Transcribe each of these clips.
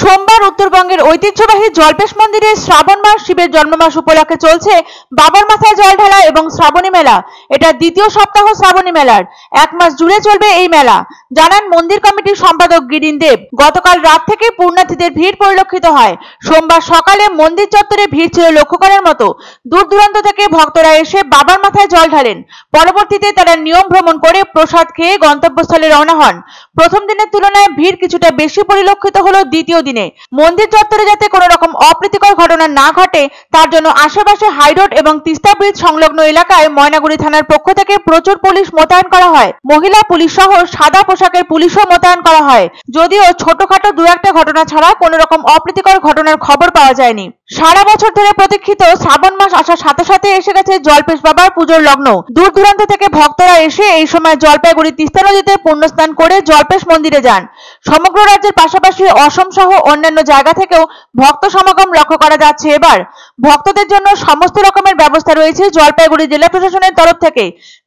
সোমবার উত্তরবঙ্গের ঐতিহ্যবাহী জল্পেশ মন্দিরে শ্রাবণ মাস শিবের জন্মমাস উপলক্ষে চলছে বাবার মাথায় জল ঢালা এবং শ্রাবণী মেলা। এটা দ্বিতীয় সপ্তাহ শ্রাবণী মেলার। এক মাস জুড়ে চলবে এই মেলা, জানান মন্দির কমিটির সম্পাদক গিরিন দেব। গতকাল রাত থেকে পুণ্যার্থীদের ভিড় পরিলক্ষিত হয়। সোমবার সকালে মন্দির চত্বরে ভিড় ছিল লক্ষ্য করার মতো। দূর দূরান্ত থেকে ভক্তরা এসে বাবার মাথায় জল ঢালেন। পরবর্তীতে তারা নিয়ম ভ্রমণ করে প্রসাদ খেয়ে গন্তব্যস্থলে রওনা হন। প্রথম দিনের তুলনায় ভিড় কিছুটা বেশি পরিলক্ষিত হলো দ্বিতীয় দিনে। মন্দির চত্বরে যাতে কোনো রকম অপ্রীতিকর ঘটনা না ঘটে তার জন্য আশেপাশে হাইরোড এবং তিস্তা ব্রিজ সংলগ্ন এলাকায় ময়নাগুড়ি থানার পক্ষ থেকে প্রচুর পুলিশ মোতায়েন করা হয়। মহিলা পুলিশ সহ সাদা পোশাকের পুলিশও মোতায়েন করা হয়। যদিও ছোটখাটো দু একটা ঘটনা ছাড়া কোনো রকম অপ্রীতিকর ঘটনার খবর পাওয়া যায়নি। সারা বছর ধরে প্রতীক্ষিত শ্রাবণ মাস আসার সাথে সাথে এসে গেছে জল্পেশ বাবার পুজোর লগ্ন। দূর দূরান্ত থেকে ভক্তরা এসে এই সময় জলপাইগুড়ি তিস্তা নদীতে পুণ্যস্নান করে জল্পেশ মন্দিরে যান। সমগ্র রাজ্যের পাশাপাশি অসম সহ অন্যান্য জায়গা থেকেও ভক্ত সমাগম লক্ষ্য করা যাচ্ছে। এবার ভক্তদের জন্য সমস্ত রকমের ব্যবস্থা রয়েছে জলপাইগুড়ি জেলা প্রশাসনের তরফ থেকে।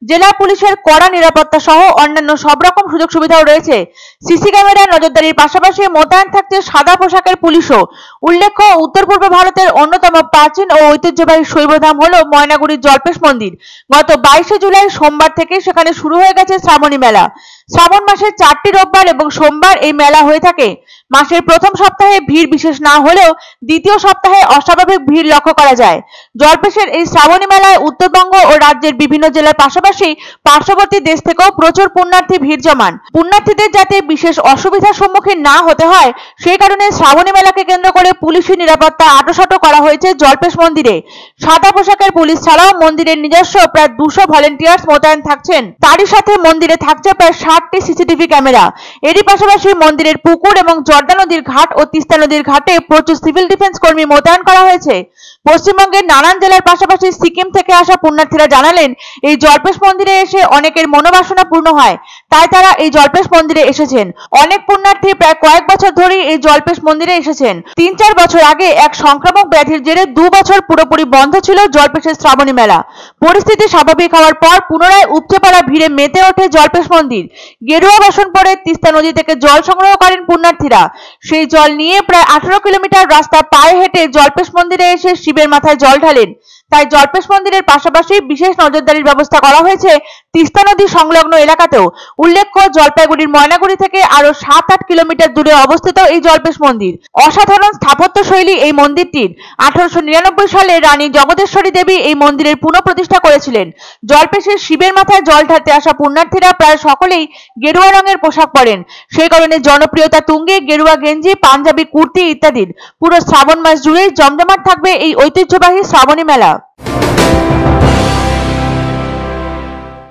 জেলা পুলিশের কড়া নিরাপত্তা সহ অন্যান্য সব রকম সুযোগ সুবিধাও রয়েছে। সিসি ক্যামেরা নজরদারির পাশাপাশি মোতায়েন থাকছে সাদা পোশাকের পুলিশও। উল্লেখ্য, উত্তর পূর্ব ভারতের অন্যতম প্রাচীন ও ঐতিহ্যবাহী শৈবধাম হলো ময়নাগুড়ির জল্পেশ মন্দির। গত 22শে জুলাই সোমবার থেকে সেখানে শুরু হয়ে গেছে শ্রাবণী মেলা। শ্রাবণ মাসের 4টি রোববার এবং সোমবার এই মেলা হয়ে থাকে। মাসের প্রথম সপ্তাহে ভিড় বিশেষ না হলেও দ্বিতীয় সপ্তাহে অস্বাভাবিক ভিড় লক্ষ্য করা যায়। জল্পেশের এই শ্রাবণী মেলায় উত্তরবঙ্গ ও রাজ্যের বিভিন্ন জেলার পাশাপাশি পার্শ্ববর্তী দেশ থেকেও প্রচুর পুণ্যার্থী ভিড় জমান। পুণ্যার্থীদের যাতে বিশেষ অসুবিধার সম্মুখীন না হতে হয় সেই কারণে শ্রাবণী মেলাকে কেন্দ্র করে পুলিশি নিরাপত্তা আঁটোসাঁটো করা হয়েছে জল্পেশ মন্দিরে। সাদা পোশাকের পুলিশ ছাড়াও মন্দিরের নিজস্ব প্রায় 200 ভলেন্টিয়ার্স মোতায়েন থাকছেন। তারই সাথে মন্দিরে থাকছে প্রায় 60টি সিসিটিভি ক্যামেরা। এরই পাশাপাশি মন্দিরের পুকুর এবং জর্দা নদীর ঘাট ও তিস্তা নদীর ঘাটে প্রচুর সিভিল ডিফেন্স কর্মী মোতায়েন করা হয়েছে। পশ্চিমবঙ্গের নানান জেলার পাশাপাশি সিকিম থেকে আসা পুণ্যার্থীরা জানালেন, এই জল্পেশ মন্দিরে এসে অনেকের মনোবাসনা পূর্ণ হয়, তাই তারা এই জল্পেশ মন্দিরে এসেছেন। অনেক পুণ্যার্থী প্রায় কয়েক বছর ধরেই এই জল্পেশ মন্দিরে এসেছেন। 3-4 বছর আগে এক সংক্রামক ব্যাধির জেরে 2 বছর পুরোপুরি বন্ধ ছিল জল্পেশের শ্রাবণী মেলা। পরিস্থিতি স্বাভাবিক হওয়ার পর পুনরায় উপচে পড়া ভিড়ে মেতে ওঠে জল্পেশ মন্দির। গেরুয়া বাসন পরে তিস্তা নদী থেকে জল সংগ্রহ করেন পুণ্যার্থীরা। সেই জল নিয়ে প্রায় 18 কিলোমিটার রাস্তা পায়ে হেঁটে জল্পেশ মন্দিরে এসে শিবের মাথায় জল ঢালেন। তাই জল্পেশ মন্দিরের পাশাপাশি বিশেষ নজরদারির ব্যবস্থা করা হয়েছে তিস্তা নদী সংলগ্ন এলাকাতেও। উল্লেখ্য, জলপাইগুড়ির ময়নাগুড়ি থেকে আরো 7-8 কিলোমিটার দূরে অবস্থিত এই জল্পেশ মন্দির। অসাধারণ স্থাপত্য শৈলী এই মন্দিরটির। 1899 সালে রানী জগদেশ্বরী দেবী এই মন্দিরের পুনঃপ্রতিষ্ঠা করেছিলেন। জল্পেশের শিবের মাথায় জল ঢালতে আসা পুণ্যার্থীরা প্রায় সকলেই গেরুয়া রঙের পোশাক পরেন। সেই কারণে জনপ্রিয়তা তুঙ্গে গেরুয়া গেঞ্জি, পাঞ্জাবি, কুর্তি ইত্যাদির। পুরো শ্রাবণ মাস জুড়েই জমজমাট থাকবে এই ঐতিহ্যবাহী শ্রাবণী মেলা।